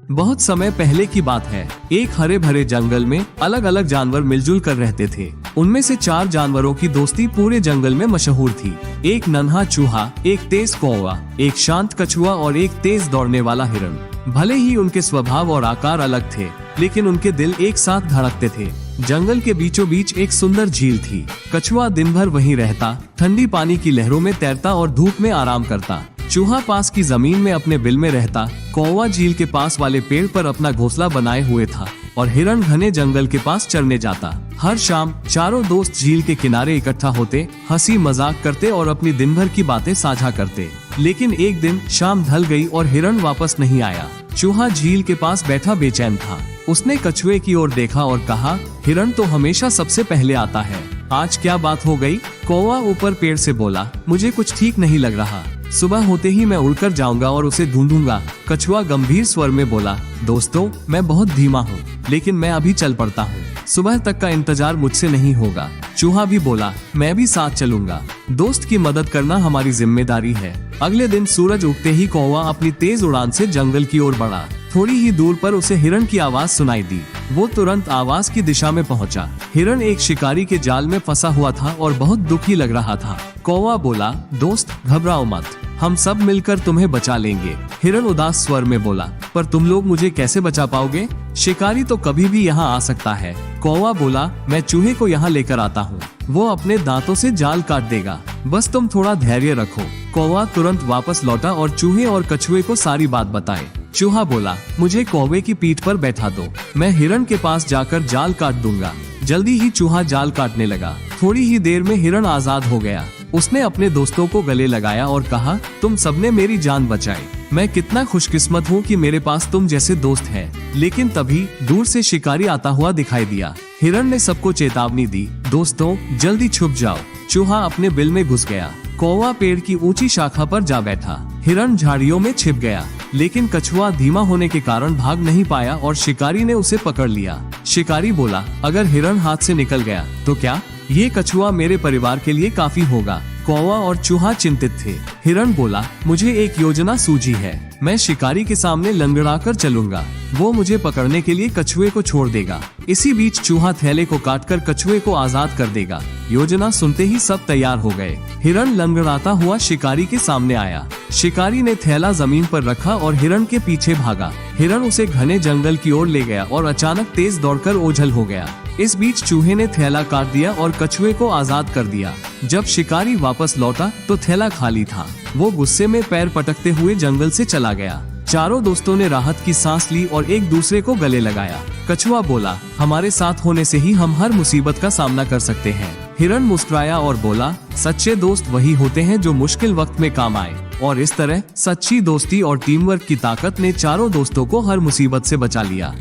बहुत समय पहले की बात है। एक हरे भरे जंगल में अलग अलग जानवर मिलजुल कर रहते थे। उनमें से 4 जानवरों की दोस्ती पूरे जंगल में मशहूर थी। एक नन्हा चूहा, एक तेज कौवा, एक शांत कछुआ और एक तेज दौड़ने वाला हिरण। भले ही उनके स्वभाव और आकार अलग थे, लेकिन उनके दिल एक साथ धड़कते थे। जंगल के बीचों बीच एक सुंदर झील थी। कछुआ दिन भर वहीं रहता, ठंडी पानी की लहरों में तैरता और धूप में आराम करता। चूहा पास की जमीन में अपने बिल में रहता। कौवा झील के पास वाले पेड़ पर अपना घोंसला बनाए हुए था और हिरण घने जंगल के पास चरने जाता। हर शाम चारों दोस्त झील के किनारे इकट्ठा होते, हंसी मजाक करते और अपनी दिन भर की बातें साझा करते। लेकिन एक दिन शाम ढल गई और हिरण वापस नहीं आया। चूहा झील के पास बैठा बेचैन था। उसने कछुए की ओर देखा और कहा, हिरण तो हमेशा सबसे पहले आता है, आज क्या बात हो गई? कौवा ऊपर पेड़ से बोला, मुझे कुछ ठीक नहीं लग रहा। सुबह होते ही मैं उड़कर जाऊंगा और उसे ढूंढूंगा। कछुआ गंभीर स्वर में बोला, दोस्तों मैं बहुत धीमा हूँ, लेकिन मैं अभी चल पड़ता हूँ। सुबह तक का इंतजार मुझसे नहीं होगा। चूहा भी बोला, मैं भी साथ चलूंगा। दोस्त की मदद करना हमारी जिम्मेदारी है। अगले दिन सूरज उगते ही कौवा अपनी तेज उड़ान से जंगल की ओर बढ़ा। थोड़ी ही दूर पर उसे हिरण की आवाज सुनाई दी। वो तुरंत आवाज की दिशा में पहुंचा। हिरण एक शिकारी के जाल में फंसा हुआ था और बहुत दुखी लग रहा था। कौवा बोला, दोस्त घबराओ मत, हम सब मिलकर तुम्हें बचा लेंगे। हिरण उदास स्वर में बोला, पर तुम लोग मुझे कैसे बचा पाओगे? शिकारी तो कभी भी यहाँ आ सकता है। कौवा बोला, मैं चूहे को यहाँ लेकर आता हूँ, वो अपने दांतों से जाल काट देगा, बस तुम थोड़ा धैर्य रखो। कौवा तुरंत वापस लौटा और चूहे और कछुए को सारी बात बताई। चूहा बोला, मुझे कौवे की पीठ पर बैठा दो, मैं हिरण के पास जाकर जाल काट दूंगा। जल्दी ही चूहा जाल काटने लगा। थोड़ी ही देर में हिरण आजाद हो गया। उसने अपने दोस्तों को गले लगाया और कहा, तुम सबने मेरी जान बचाई, मैं कितना खुशकिस्मत हूँ कि मेरे पास तुम जैसे दोस्त हैं। लेकिन तभी दूर से शिकारी आता हुआ दिखाई दिया। हिरण ने सबको चेतावनी दी, दोस्तों जल्दी छुप जाओ। चूहा अपने बिल में घुस गया। कौवा पेड़ की ऊंची शाखा पर जा बैठा। हिरण झाड़ियों में छिप गया, लेकिन कछुआ धीमा होने के कारण भाग नहीं पाया और शिकारी ने उसे पकड़ लिया। शिकारी बोला, अगर हिरण हाथ से निकल गया तो क्या? ये कछुआ मेरे परिवार के लिए काफी होगा। कौवा और चूहा चिंतित थे। हिरण बोला, मुझे एक योजना सूझी है, मैं शिकारी के सामने लंगड़ा कर चलूंगा, वो मुझे पकड़ने के लिए कछुए को छोड़ देगा। इसी बीच चूहा थैले को काटकर कछुए को आजाद कर देगा। योजना सुनते ही सब तैयार हो गए। हिरण लंगड़ाता हुआ शिकारी के सामने आया। शिकारी ने थैला जमीन पर रखा और हिरण के पीछे भागा। हिरण उसे घने जंगल की ओर ले गया और अचानक तेज दौड़कर ओझल हो गया। इस बीच चूहे ने थैला काट दिया और कछुए को आजाद कर दिया। जब शिकारी वापस लौटा तो थैला खाली था। वो गुस्से में पैर पटकते हुए जंगल से चला गया। चारों दोस्तों ने राहत की सांस ली और एक दूसरे को गले लगाया। कछुआ बोला, हमारे साथ होने से ही हम हर मुसीबत का सामना कर सकते हैं। हिरण मुस्कुराया और बोला, सच्चे दोस्त वही होते हैं जो मुश्किल वक्त में काम आए। और इस तरह सच्ची दोस्ती और टीम वर्क की ताकत ने चारों दोस्तों को हर मुसीबत से बचा लिया।